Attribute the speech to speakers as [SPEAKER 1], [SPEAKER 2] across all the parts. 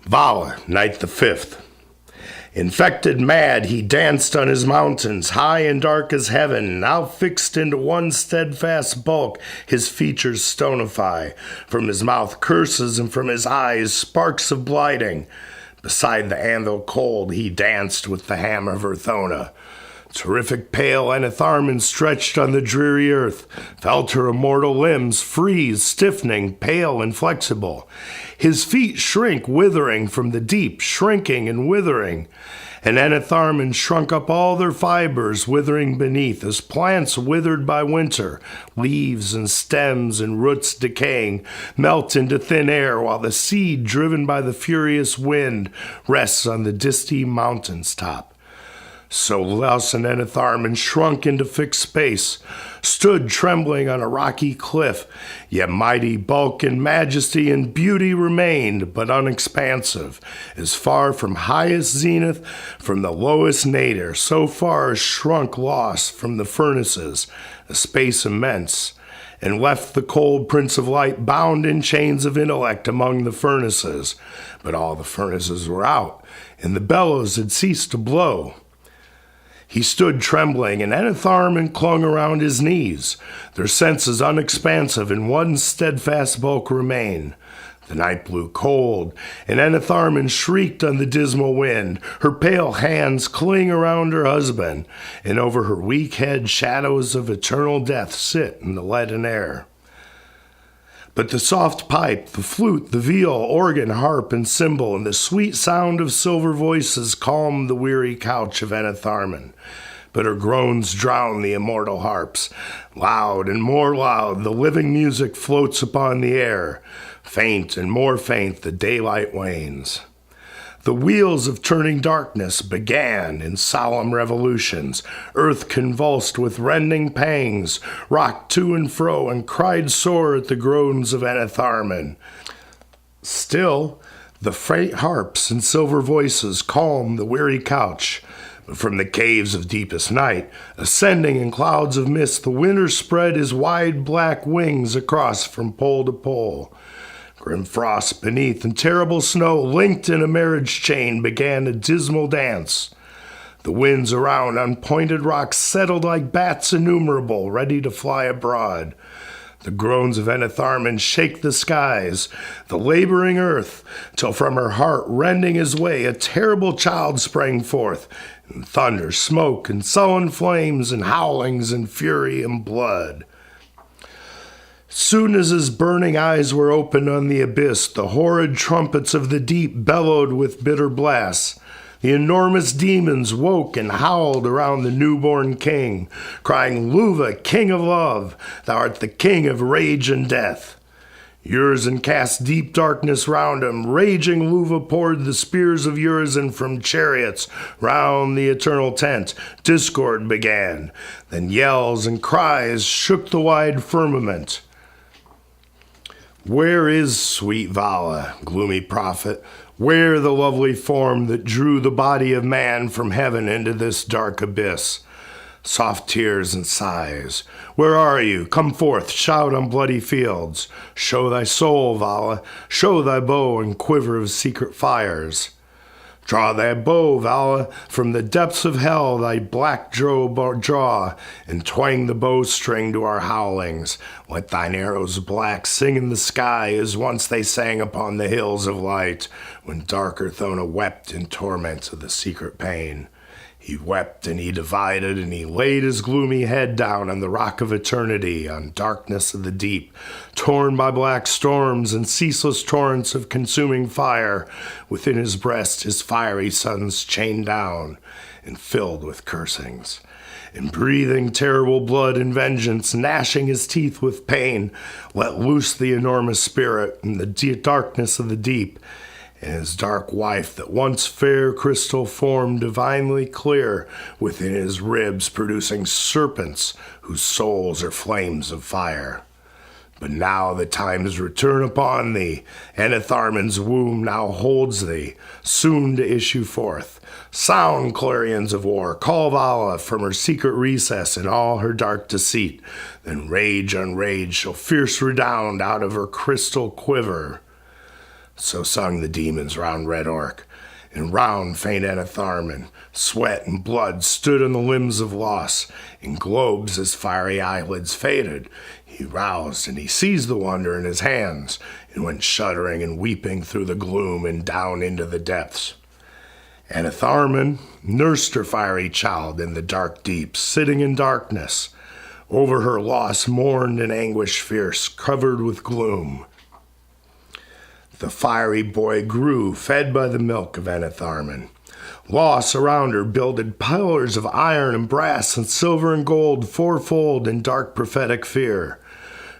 [SPEAKER 1] Vala, night the 5th. Infected mad, he danced on his mountains, high and dark as heaven, now fixed into one steadfast bulk, his features stonify. From his mouth curses, and from his eyes sparks of blighting. Beside the anvil cold, he danced with the hammer of Urthona. Terrific pale Enitharmon stretched on the dreary earth, felt her immortal limbs freeze, stiffening, pale and flexible. His feet shrink, withering from the deep, shrinking and withering. And Enitharmon shrunk up all their fibers, withering beneath, as plants withered by winter, leaves and stems and roots decaying, melt into thin air, while the seed, driven by the furious wind, rests on the disty mountain's top. So Laus and Enitharmon shrunk into fixed space, stood trembling on a rocky cliff, yet mighty bulk and majesty and beauty remained, but unexpansive, as far from highest zenith, from the lowest nadir, so far as shrunk lost from the furnaces, a space immense, and left the cold Prince of Light bound in chains of intellect among the furnaces. But all the furnaces were out, and the bellows had ceased to blow. He stood trembling, and Enitharmon clung around his knees. Their senses unexpansive, and one steadfast bulk remain. The night blew cold, and Enitharmon shrieked on the dismal wind. Her pale hands cling around her husband, and over her weak head shadows of eternal death sit in the leaden air. But the soft pipe, the flute, the viol, organ, harp, and cymbal, and the sweet sound of silver voices calmed the weary couch of Enitharmon. But her groans drown the immortal harps. Loud and more loud, the living music floats upon the air. Faint and more faint, the daylight wanes. The wheels of turning darkness began in solemn revolutions. Earth convulsed with rending pangs, rocked to and fro, and cried sore at the groans of Enitharmon. Still, the faint harps and silver voices calmed the weary couch. But from the caves of deepest night, ascending in clouds of mist, the winter spread his wide black wings across from pole to pole. Grim frost beneath and terrible snow, linked in a marriage chain, began a dismal dance. The winds around on pointed rocks settled like bats innumerable, ready to fly abroad. The groans of Enitharmon shake the skies, the laboring earth, till from her heart, rending his way, a terrible child sprang forth, in thunder, smoke, and sullen flames, and howlings, and fury, and blood. Soon as his burning eyes were opened on the abyss, the horrid trumpets of the deep bellowed with bitter blasts. The enormous demons woke and howled around the newborn king, crying, "Luva, king of love, thou art the king of rage and death." Urizen cast deep darkness round him. Raging Luva poured the spears of Urizen from chariots round the eternal tent. Discord began. Then yells and cries shook the wide firmament. Where is sweet Vala, gloomy prophet? Where the lovely form that drew the body of man from heaven into this dark abyss? Soft tears and sighs. Where are you? Come forth, shout on bloody fields. Show thy soul, Vala. Show thy bow and quiver of secret fires. Draw thy bow, Vala, from the depths of hell, thy black draw, and twang the bowstring to our howlings. Let thine arrows black sing in the sky as once they sang upon the hills of light, when dark Urthona wept in torments of the secret pain. He wept and he divided, and he laid his gloomy head down on the rock of eternity, on darkness of the deep, torn by black storms and ceaseless torrents of consuming fire. Within his breast his fiery sons chained down and filled with cursings. And breathing terrible blood and vengeance, gnashing his teeth with pain, let loose the enormous spirit in the darkness of the deep. And his dark wife, that once fair crystal form divinely clear, within his ribs producing serpents whose souls are flames of fire. But now the times return upon thee. Enitharmon's womb now holds thee, soon to issue forth. Sound, clarions of war, call Vala from her secret recess in all her dark deceit. Then rage on rage shall fierce redound out of her crystal quiver. So sung the demons round Red Orc, and round faint Enitharmon. Sweat and blood stood on the limbs of Loss. In globes his fiery eyelids faded. He roused, and he seized the wonder in his hands, and went shuddering and weeping through the gloom and down into the depths. Enitharmon nursed her fiery child in the dark deeps, sitting in darkness. Over her loss mourned in anguish fierce, covered with gloom. The fiery boy grew, fed by the milk of Enitharmon. Loss around her builded pillars of iron and brass and silver and gold, fourfold in dark prophetic fear.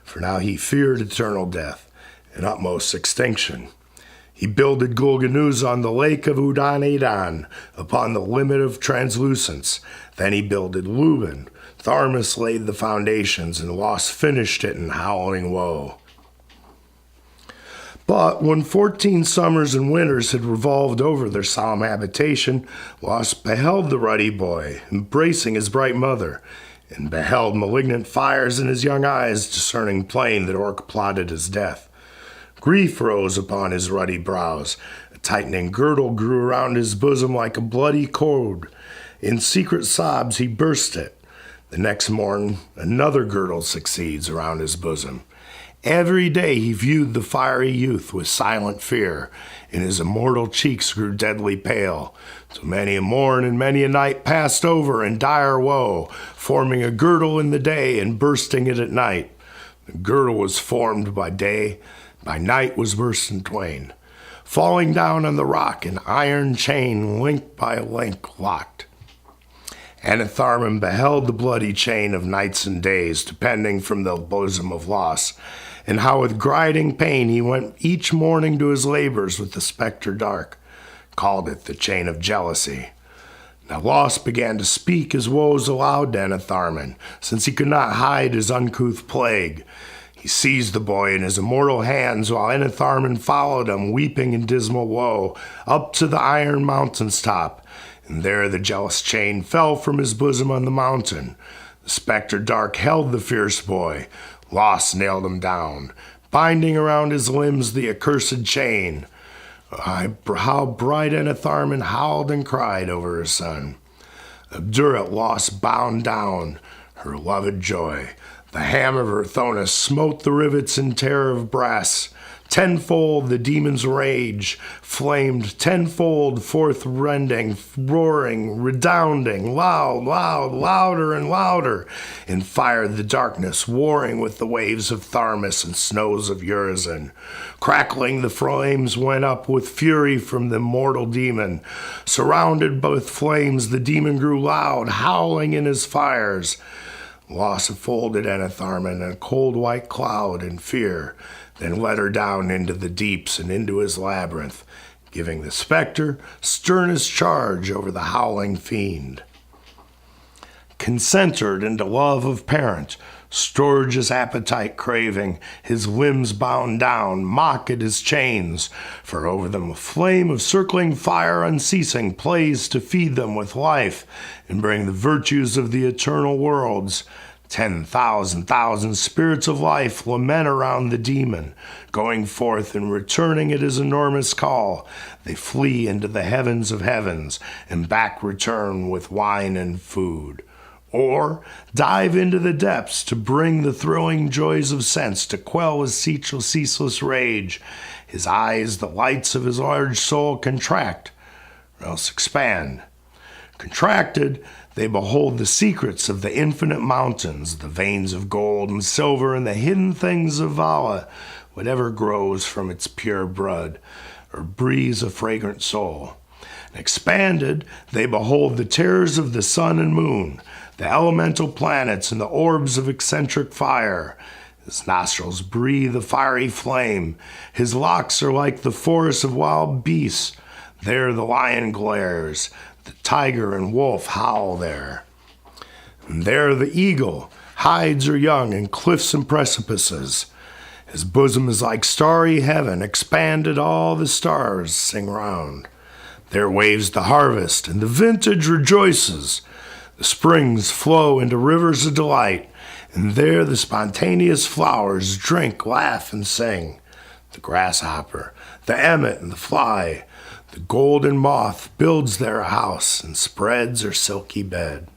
[SPEAKER 1] For now he feared eternal death and utmost extinction. He builded Gulganuz on the lake of Udan-Adan, upon the limit of translucence. Then he builded Lubin. Tharmas laid the foundations, and Loss finished it in howling woe. But when 14 summers and winters had revolved over their solemn habitation, Loss beheld the ruddy boy, embracing his bright mother, and beheld malignant fires in his young eyes, discerning plain that Orc plotted his death. Grief rose upon his ruddy brows. A tightening girdle grew around his bosom like a bloody cord. In secret sobs he burst it. The next morn another girdle succeeds around his bosom. Every day he viewed the fiery youth with silent fear, and his immortal cheeks grew deadly pale. So many a morn and many a night passed over in dire woe, forming a girdle in the day and bursting it at night. The girdle was formed by day, by night was burst in twain, falling down on the rock, an iron chain link by link locked. Enitharmon beheld the bloody chain of nights and days depending from the bosom of Loss, and how with grinding pain he went each morning to his labors with the spectre dark, called it the chain of jealousy. Now Loss began to speak his woes aloud to Enitharmon, since he could not hide his uncouth plague. He seized the boy in his immortal hands, while Enitharmon followed him, weeping in dismal woe, up to the iron mountain's top. And there the jealous chain fell from his bosom on the mountain. The spectre dark held the fierce boy. Loss nailed him down, binding around his limbs the accursed chain. How bright Enitharmon howled and cried over her son. Obdurate Loss bound down, her loved joy. The hammer of her Thonis smote the rivets in terror of brass. Tenfold the demon's rage flamed, tenfold forth-rending, roaring, redounding, loud, loud, louder and louder, and fired the darkness, warring with the waves of Tharmas and snows of Urizen. Crackling the flames went up with fury from the mortal demon. Surrounded with flames, the demon grew loud, howling in his fires. Loss enfolded Enitharmon in a cold white cloud in fear, then led her down into the deeps and into his labyrinth, giving the spectre sternest charge over the howling fiend. Concentred into love of parent, Sturge's appetite craving, his limbs bound down, mock at his chains, for over them a flame of circling fire unceasing plays to feed them with life and bring the virtues of the eternal worlds. 10,000 spirits of life lament around the demon, going forth and returning at his enormous call. They flee into the heavens of heavens and back return with wine and food. Or dive into the depths to bring the thrilling joys of sense to quell his ceaseless rage. His eyes, the lights of his large soul, contract, or else expand. Contracted, they behold the secrets of the infinite mountains, the veins of gold and silver, and the hidden things of Vala, whatever grows from its pure blood, or breathes a fragrant soul. And expanded, they behold the terrors of the sun and moon, the elemental planets, and the orbs of eccentric fire. His nostrils breathe a fiery flame. His locks are like the forests of wild beasts. There the lion glares. The tiger and wolf howl there. And there the eagle hides her young in cliffs and precipices. His bosom is like starry heaven, expanded all the stars sing round. There waves the harvest, and the vintage rejoices. The springs flow into rivers of delight, and there the spontaneous flowers drink, laugh, and sing. the grasshopper, the emmet, and the fly. The golden moth builds there a house and spreads her silky bed.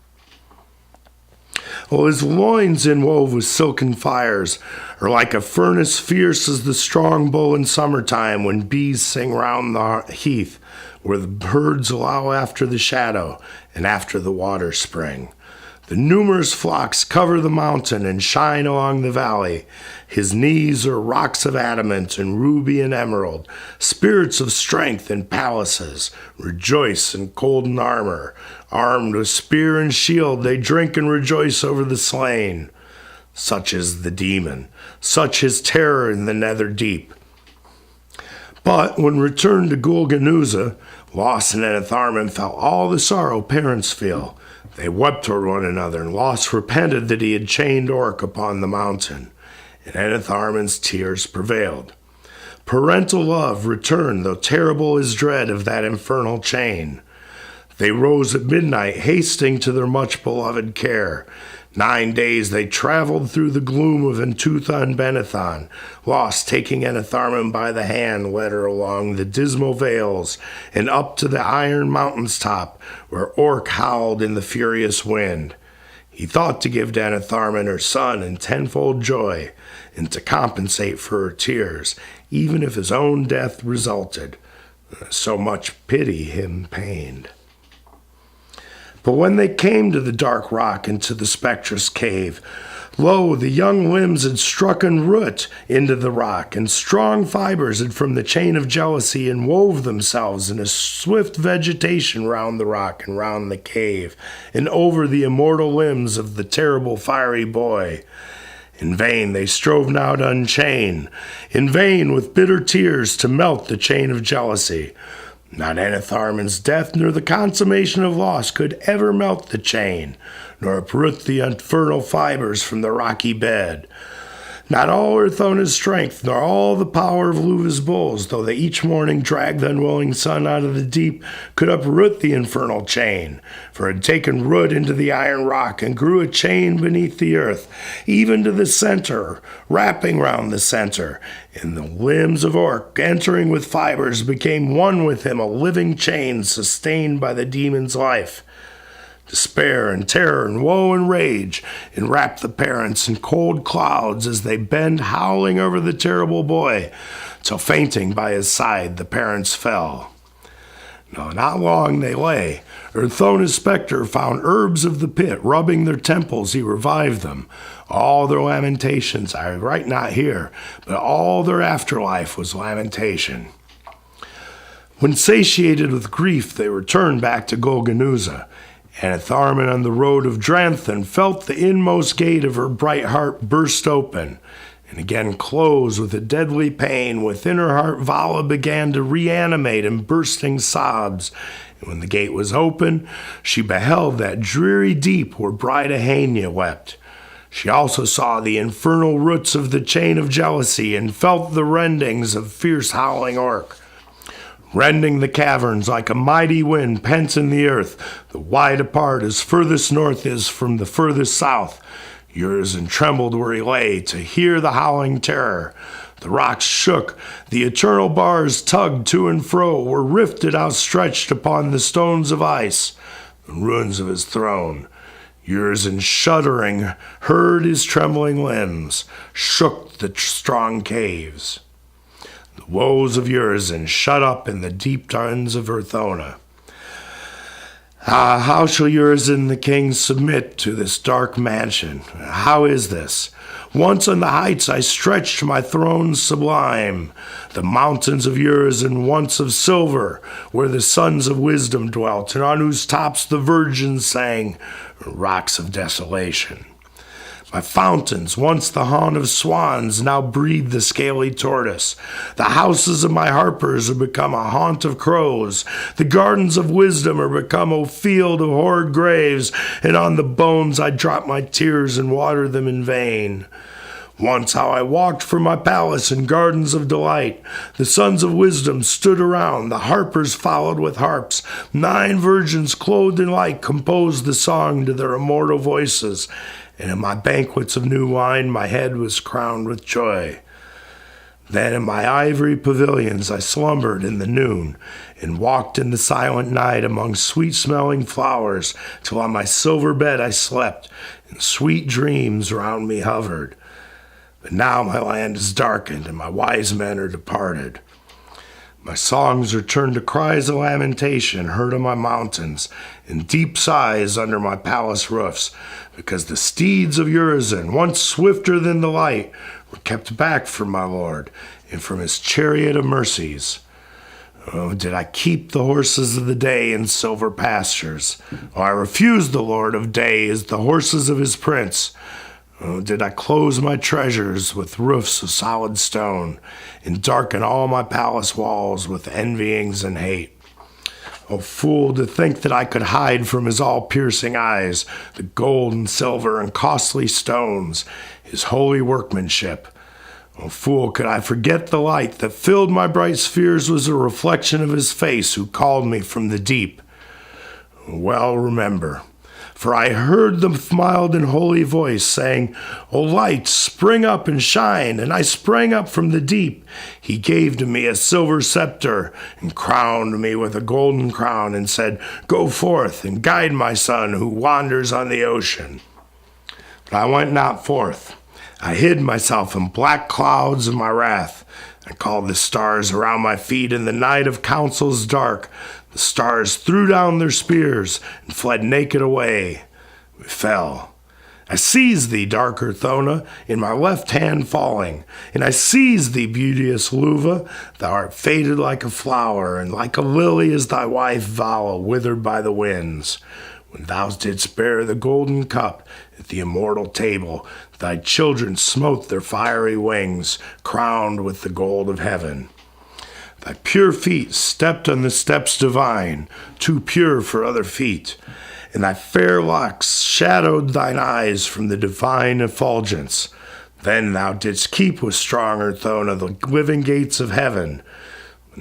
[SPEAKER 1] Oh, his loins inwove with silken fires are like a furnace fierce as the strong bull in summertime when bees sing round the heath where the birds allow after the shadow and after the water spring. The numerous flocks cover the mountain and shine along the valley. His knees are rocks of adamant and ruby and emerald. Spirits of strength in palaces rejoice in golden armor. Armed with spear and shield, they drink and rejoice over the slain. Such is the demon, such his terror in the nether deep. But when returned to Gulganuza, Los and Enitharmon felt all the sorrow parents feel. They wept toward one another, and Los repented that he had chained Orc upon the mountain, and Enitharmon's tears prevailed. Parental love returned, though terrible his dread of that infernal chain. They rose at midnight, hasting to their much-beloved care. 9 days they traveled through the gloom of Entutha and Benethon. Los, taking Enitharmon by the hand, led her along the dismal vales and up to the iron mountain's top, where Orc howled in the furious wind. He thought to give to Enitharmon her son in tenfold joy, and to compensate for her tears, even if his own death resulted. So much pity him pained. But when they came to the dark rock and to the spectrous cave, lo, the young limbs had struck and root into the rock, and strong fibers had from the chain of jealousy and wove themselves in a swift vegetation round the rock and round the cave, and over the immortal limbs of the terrible fiery boy. In vain they strove now to unchain, in vain with bitter tears to melt the chain of jealousy. Not Enitharmon's death nor the consummation of loss could ever melt the chain, nor uproot the infernal fibers from the rocky bed. Not all Urthona's strength, nor all the power of Luva's bulls, though they each morning dragged the unwilling sun out of the deep, could uproot the infernal chain, for it had taken root into the iron rock and grew a chain beneath the earth, even to the center, wrapping round the center. And the limbs of Orc, entering with fibers, became one with him, a living chain sustained by the demon's life. Despair and terror and woe and rage enwrap the parents in cold clouds as they bend howling over the terrible boy, till fainting by his side the parents fell. No, not long they lay. Urthona's spectre found herbs of the pit, rubbing their temples, he revived them. All their lamentations, I write not here, but all their afterlife was lamentation. When satiated with grief, they returned back to Gulganuza. Enitharmon on the road of Dranthan felt the inmost gate of her bright heart burst open, and again close with a deadly pain. Within her heart Vala began to reanimate in bursting sobs, and when the gate was open, she beheld that dreary deep where Bridahania wept. She also saw the infernal roots of the chain of jealousy, and felt the rendings of fierce howling Orc. Rending the caverns like a mighty wind pent in the earth, the wide apart as furthest north is from the furthest south. Urizen trembled where he lay to hear the howling terror. The rocks shook, the eternal bars tugged to and fro, were rifted outstretched upon the stones of ice, the ruins of his throne. Urizen, shuddering, heard his trembling limbs, shook the strong caves. The woes of Urizen shut up in the deep dens of Urthona. Ah, how shall Urizen the king submit to this dark mansion? How is this? Once on the heights I stretched my throne sublime, the mountains of Urizen once of silver, where the sons of wisdom dwelt, and on whose tops the virgins sang, rocks of desolation. My fountains, once the haunt of swans, now breed the scaly tortoise. The houses of my harpers are become a haunt of crows. The gardens of wisdom are become a field of horrid graves, and on the bones I drop my tears and water them in vain. Once how I walked from my palace in gardens of delight. The sons of wisdom stood around, the harpers followed with harps. 9 virgins clothed in light composed the song to their immortal voices. And in my banquets of new wine, my head was crowned with joy. Then in my ivory pavilions I slumbered in the noon, and walked in the silent night among sweet-smelling flowers, till on my silver bed I slept, and sweet dreams round me hovered. But now my land is darkened, and my wise men are departed. My songs are turned to cries of lamentation heard on my mountains, and deep sighs under my palace roofs, because the steeds of Urizen, once swifter than the light, were kept back from my lord, and from his chariot of mercies. Oh, did I keep the horses of the day in silver pastures? Oh, I refused the lord of day as the horses of his prince. Oh, did I close my treasures with roofs of solid stone, and darken all my palace walls with envyings and hate? Oh, fool, to think that I could hide from his all-piercing eyes the gold and silver and costly stones, his holy workmanship. Oh, fool, could I forget the light that filled my bright spheres was a reflection of his face who called me from the deep? Well, remember, for I heard the mild and holy voice saying, O light, spring up and shine, and I sprang up from the deep. He gave to me a silver scepter, and crowned me with a golden crown, and said, Go forth, and guide my son who wanders on the ocean. But I went not forth. I hid myself in black clouds of my wrath. I called the stars around my feet in the night of councils dark. The stars threw down their spears and fled naked away. We fell. I seized thee, dark Urthona, in my left hand falling, and I seized thee, beauteous Luva. Thou art faded like a flower, and like a lily is thy wife Vala, withered by the winds. When thou didst bear the golden cup at the immortal table, thy children smote their fiery wings, crowned with the gold of heaven. Thy pure feet stepped on the steps divine, too pure for other feet, and thy fair locks shadowed thine eyes from the divine effulgence. Then thou didst keep with strong Urthona the living gates of heaven.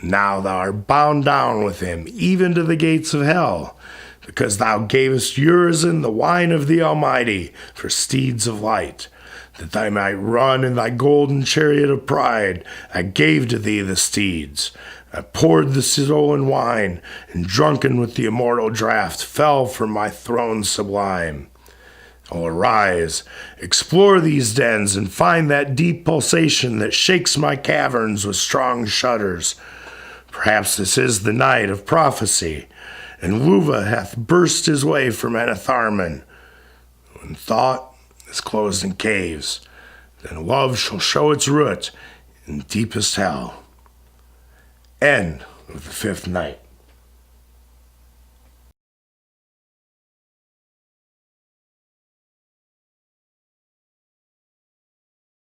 [SPEAKER 1] Now thou art bound down with him, even to the gates of hell, because thou gavest Urizen the wine of the Almighty for steeds of light, that thou might run in thy golden chariot of pride. I gave to thee the steeds. I poured the stolen wine, and drunken with the immortal draught, fell from my throne sublime. Oh, arise, explore these dens, and find that deep pulsation that shakes my caverns with strong shudders. Perhaps this is the night of prophecy, and Luva hath burst his way from Enitharmon. When thought is closed in caves, then love shall show its root in deepest hell. End of the fifth night.